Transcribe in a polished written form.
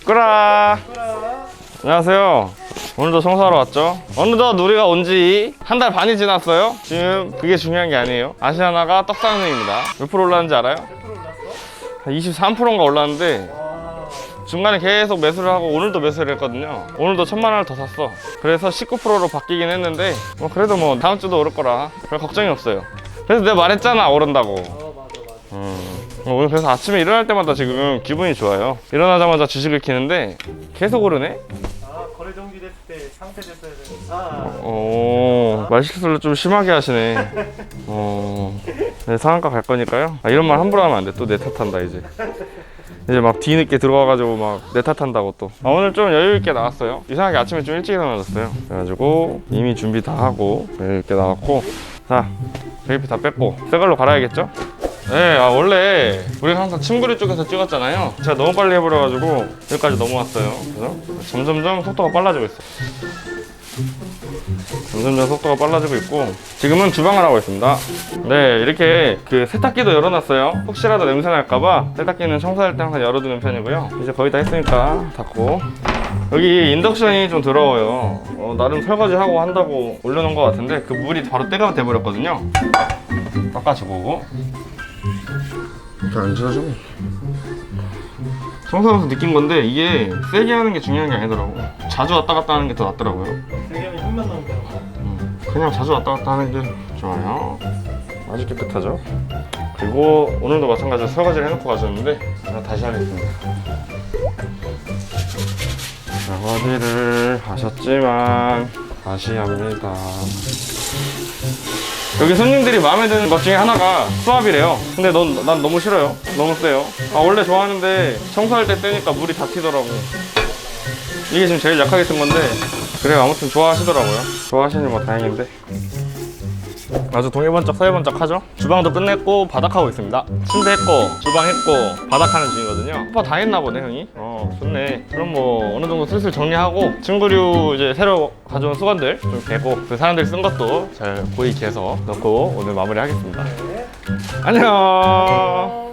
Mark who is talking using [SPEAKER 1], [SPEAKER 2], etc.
[SPEAKER 1] 꾸라. 안녕하세요. 오늘도 청소하러 왔죠. 어느덧 우리가 온 지 한 달 반이 지났어요. 지금 그게 중요한 게 아니에요. 아시아나가 떡상승입니다. 몇 프로 올랐는지 알아요? 23%인가 올랐는데 중간에 계속 매수를 하고 오늘도 매수를 했거든요. 오늘도 1000만 원을 더 샀어. 그래서 19%로 바뀌긴 했는데 그래도 뭐 다음 주도 오를 거라 별 걱정이 없어요. 그래서 내가 말했잖아, 오른다고. 오늘 그래서 아침에 일어날 때마다 지금 기분이 좋아요. 일어나자마자 주식을 키는데 계속 오르네?
[SPEAKER 2] 거래 정지됐을 때 상태 됐어야 되는.
[SPEAKER 1] 말실수를 좀 심하게 하시네. 네, 상한가 갈 거니까요. 이런 말 함부로 하면 안 돼. 또 내 탓한다 이제 막 뒤늦게 들어가가지고 막 내 탓한다고 또. 오늘 좀 여유있게 나왔어요. 이상하게 아침에 좀 일찍 일어나졌어요. 그래가지고 이미 준비 다 하고 여유있게 나왔고, 자 베이피 다 뺐고 새 걸로 갈아야겠죠? 네, 원래 우리가 항상 침구리 쪽에서 찍었잖아요. 제가 너무 빨리 해버려가지고 여기까지 넘어왔어요. 그래서 점점점 속도가 빨라지고 있어요. 점점점 속도가 빨라지고 있고, 지금은 주방을 하고 있습니다. 네, 이렇게 그 세탁기도 열어놨어요. 혹시라도 냄새 날까봐 세탁기는 청소할 때 항상 열어두는 편이고요. 이제 거의 다 했으니까 닫고. 여기 인덕션이 좀 더러워요. 나름 설거지하고 한다고 올려놓은 것 같은데 그 물이 바로 때가 돼버렸거든요. 닦아주고 이렇게 안 지워지고. 청소하면서 느낀 건데 이게 세게 하는 게 중요한 게 아니더라고. 자주 왔다 갔다 하는 게 더 낫더라고요.
[SPEAKER 2] 세게 하면 힘만 나온다.
[SPEAKER 1] 그냥 자주 왔다 갔다 하는 게 좋아요. 아주 깨끗하죠. 그리고 오늘도 마찬가지로 설거지를 해놓고 가셨는데 제가 다시 하겠습니다. 설거지를 하셨지만 다시 합니다. 여기 손님들이 마음에 드는 것 중에 하나가 수압이래요. 근데 난 너무 싫어요. 너무 세요. 원래 좋아하는데 청소할 때 떼니까 물이 다 튀더라고. 이게 지금 제일 약하게 쓴 건데 그래요. 아무튼 좋아하시더라고요. 좋아하시니 뭐 다행인데. 아주 동해번쩍 서해번쩍 하죠. 주방도 끝냈고 바닥하고 있습니다. 침대 했고 주방 했고 바닥하는 중이거든요. 오빠 다 했나 보네 형이. 좋네. 그럼 뭐 어느 정도 슬슬 정리하고 친구류 이제 새로 가져온 수건들 좀 개고 그 사람들이 쓴 것도 잘 고이 개서 넣고 오늘 마무리 하겠습니다. 안녕.